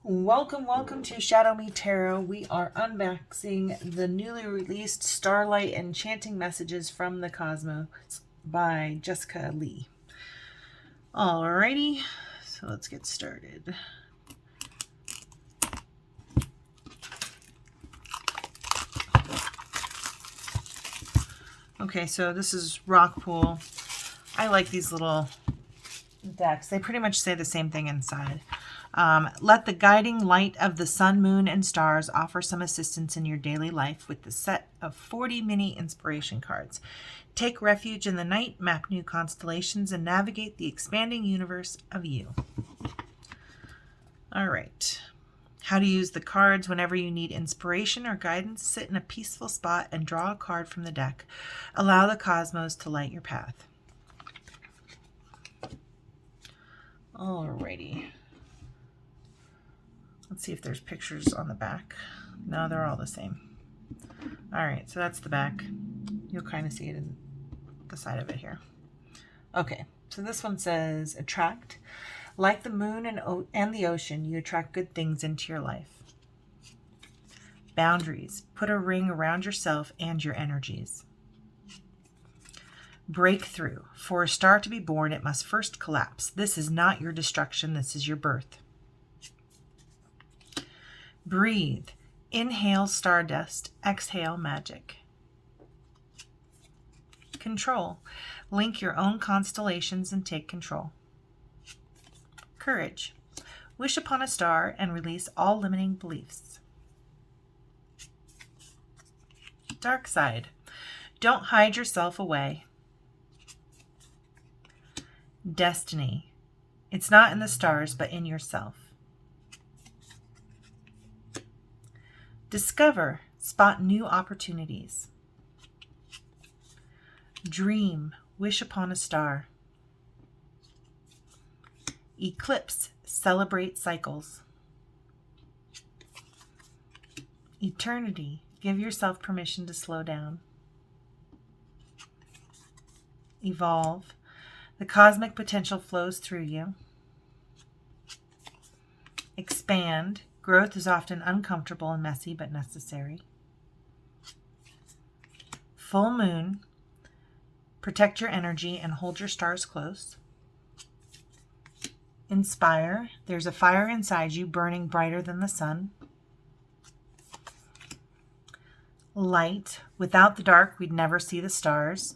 Welcome to ShadowMeTarot. We are unboxing the newly released Starlight Enchanting Messages from the Cosmos by Jessica Lee. Alrighty, so let's get started. Okay, so this is Rockpool. I like these little decks. They pretty much say the same thing inside. Let the guiding light of the sun, moon, and stars offer some assistance in your daily life with the set of 40 mini inspiration cards. Take refuge in the night, map new constellations, and navigate the expanding universe of you. All right. How to use the cards whenever you need inspiration or guidance. Sit in a peaceful spot and draw a card from the deck. Allow the cosmos to light your path. Alrighty. Let's see if there's pictures on the back. No, they're all the same. All right, so that's the back. You'll kind of see it in the side of it here. Okay, so this one says, attract. Like the moon and the ocean, you attract good things into your life. Boundaries. Put a ring around yourself and your energies. Breakthrough. For a star to be born, it must first collapse. This is not your destruction. This is your birth. Breathe. Inhale stardust. Exhale magic. Control. Link your own constellations and take control. Courage. Wish upon a star and release all limiting beliefs. Dark side. Don't hide yourself away. Destiny. It's not in the stars, but in yourself. Discover. Spot new opportunities. Dream. Wish upon a star. Eclipse. Celebrate cycles. Eternity. Give yourself permission to slow down. Evolve. The cosmic potential flows through you. Expand. Growth is often uncomfortable and messy, but necessary. Full moon. Protect your energy and hold your stars close. Inspire. There's a fire inside you burning brighter than the sun. Light. Without the dark, we'd never see the stars.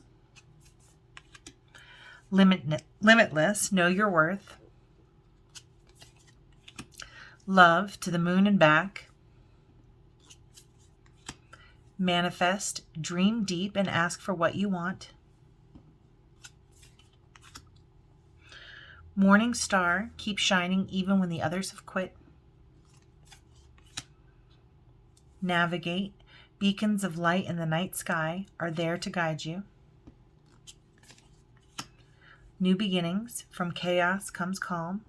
Limitless. Know your worth. Love. To the moon and back. Manifest. Dream deep and ask for what you want. Morning star. Keep shining even when the others have quit. Navigate. Beacons of light in the night sky are there to guide you. New beginnings. From chaos comes calm.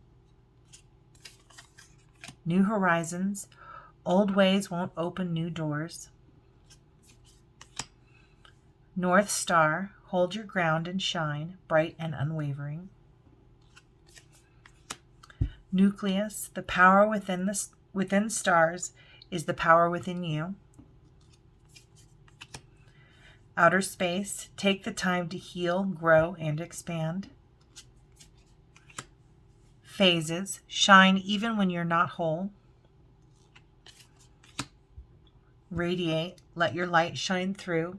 New horizons. Old ways won't open new doors. North Star. Hold your ground and shine, bright and unwavering. Nucleus. The power within stars is the power within you. Outer space. Take the time to heal, grow, and expand. Phases. Shine even when you're not whole. Radiate. Let your light shine through.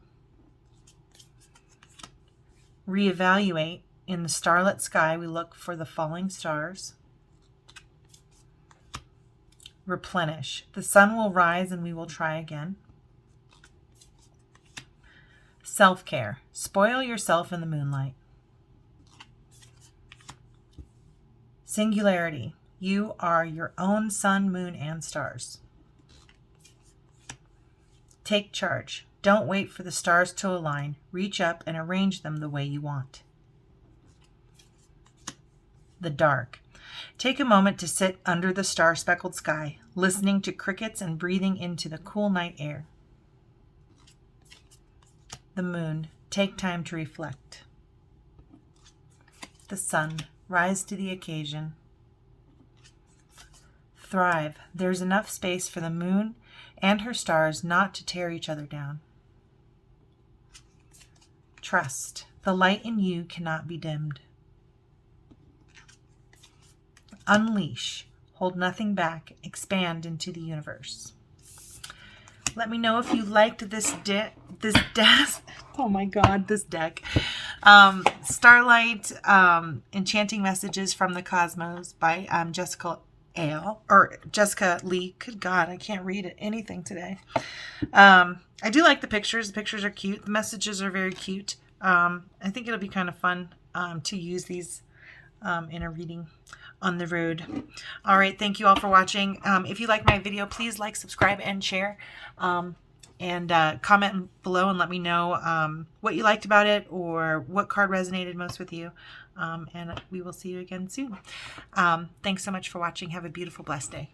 Reevaluate. In the starlit sky, we look for the falling stars. Replenish. The sun will rise and we will try again. Self-care. Spoil yourself in the moonlight. Singularity. You are your own sun, moon, and stars. Take charge. Don't wait for the stars to align. Reach up and arrange them the way you want. The dark. Take a moment to sit under the star-speckled sky, listening to crickets and breathing into the cool night air. The moon. Take time to reflect. The sun. Rise to the occasion. thrive. There's enough space for the moon and her stars not to tear each other down. Trust. The light in you cannot be dimmed. Unleash. Hold nothing back. Expand into the universe. Let me know if you liked this deck. Oh my God, this deck. Starlight, Enchanting Messages from the Cosmos by Jessica Lee. Good God, I can't read anything today. I do like the pictures. The pictures are cute. The messages are very cute. I think it'll be kind of fun to use these in a reading on the road. All right, thank you all for watching. If you like my video, please like, subscribe, and share. And comment below and let me know what you liked about it or what card resonated most with you. And we will see you again soon. Thanks so much for watching. Have a beautiful, blessed day.